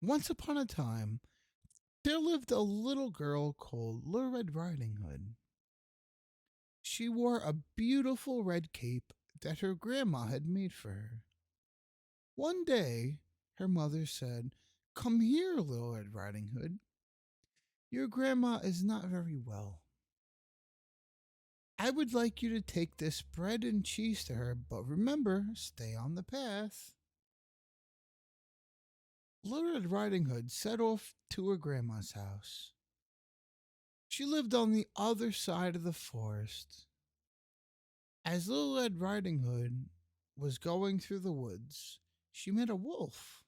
Once upon a time, there lived a little girl called Little Red Riding Hood. She wore a beautiful red cape that her grandma had made for her. One day, her mother said, "Come here, Little Red Riding Hood. Your grandma is not very well. I would like you to take this bread and cheese to her, but remember, stay on the path." Little Red Riding Hood set off to her grandma's house. She lived on the other side of the forest. As Little Red Riding Hood was going through the woods, she met a wolf.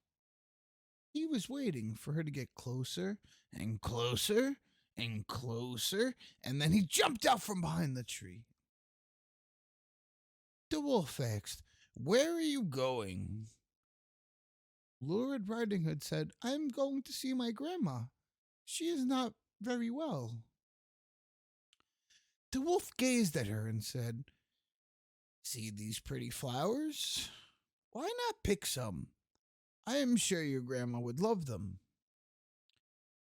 He was waiting for her to get closer and closer and closer, and then he jumped out from behind the tree. The wolf asked, "Where are you going?" Little Red Riding Hood said, "I'm going to see my grandma. She is not very well." The wolf gazed at her and said, "See these pretty flowers? Why not pick some? I am sure your grandma would love them."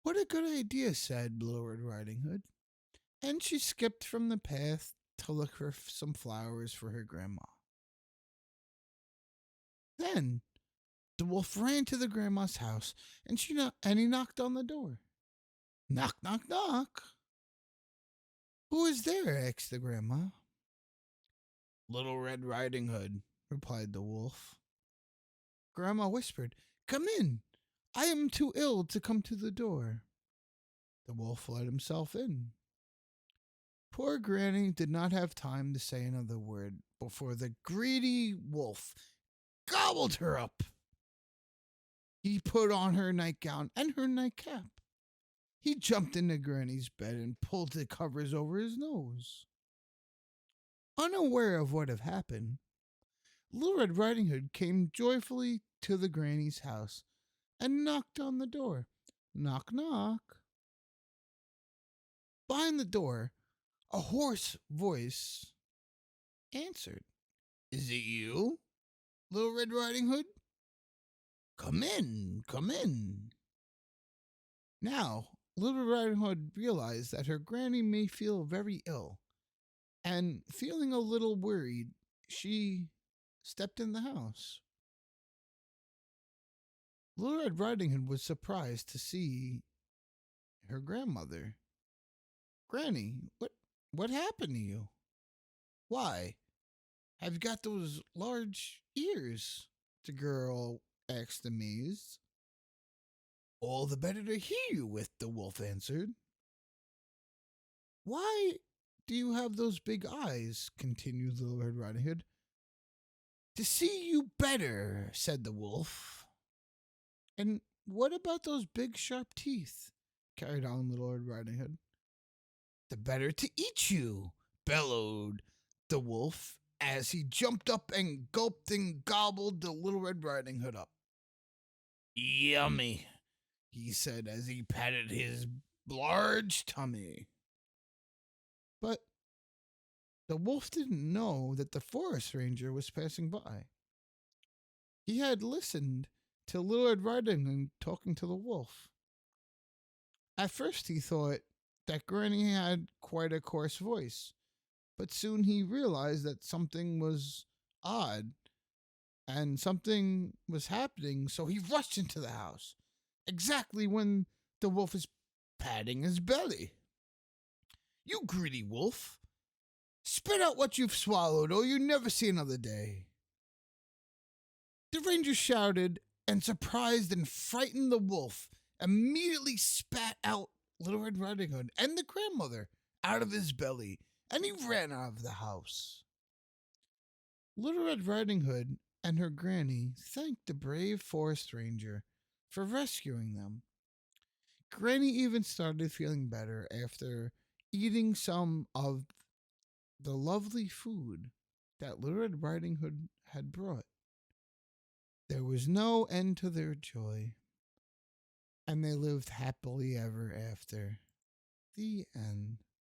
"What a good idea," said Little Red Riding Hood, and she skipped from the path to look for some flowers for her grandma. Then the wolf ran to the grandma's house, and he knocked on the door. "Knock, knock, knock." "Who is there?" asked the grandma. "Little Red Riding Hood," replied the wolf. Grandma whispered, "Come in. I am too ill to come to the door." The wolf let himself in. Poor Granny did not have time to say another word before the greedy wolf gobbled her up. He put on her nightgown and her nightcap. He jumped into Granny's bed and pulled the covers over his nose. Unaware of what had happened, Little Red Riding Hood came joyfully to the Granny's house and knocked on the door. Knock, knock. Behind the door, a hoarse voice answered. "Is it you, Little Red Riding Hood? Come in, come in." Now, Little Riding Hood realized that her granny may feel very ill, and feeling a little worried, she stepped in the house. Little Red Riding Hood was surprised to see her grandmother. "Granny, what happened to you? Why, have you got those large ears?" the girl asked amazed. "All the better to hear you with," the wolf answered. "Why do you have those big eyes?" continued Little Red Riding Hood. "To see you better," said the wolf. "And what about those big sharp teeth?" carried on Little Red Riding Hood. "The better to eat you," bellowed the wolf as he jumped up and gulped and gobbled the Little Red Riding Hood up. "Yummy," he said as he patted his large tummy. But the wolf didn't know that the forest ranger was passing by. He had listened to Little Red Riding Hood talking to the wolf. At first he thought that Granny had quite a coarse voice, but soon he realized that something was odd and something was happening, so he rushed into the house, exactly when the wolf is patting his belly. "You greedy wolf! Spit out what you've swallowed, or you never see another day." The ranger shouted, and surprised and frightened the wolf immediately spat out Little Red Riding Hood and the grandmother out of his belly, and he ran out of the house. Little Red Riding Hood and her granny thanked the brave forest ranger for rescuing them. Granny even started feeling better after eating some of the lovely food that Little Red Riding Hood had brought. There was no end to their joy, and they lived happily ever after. The end.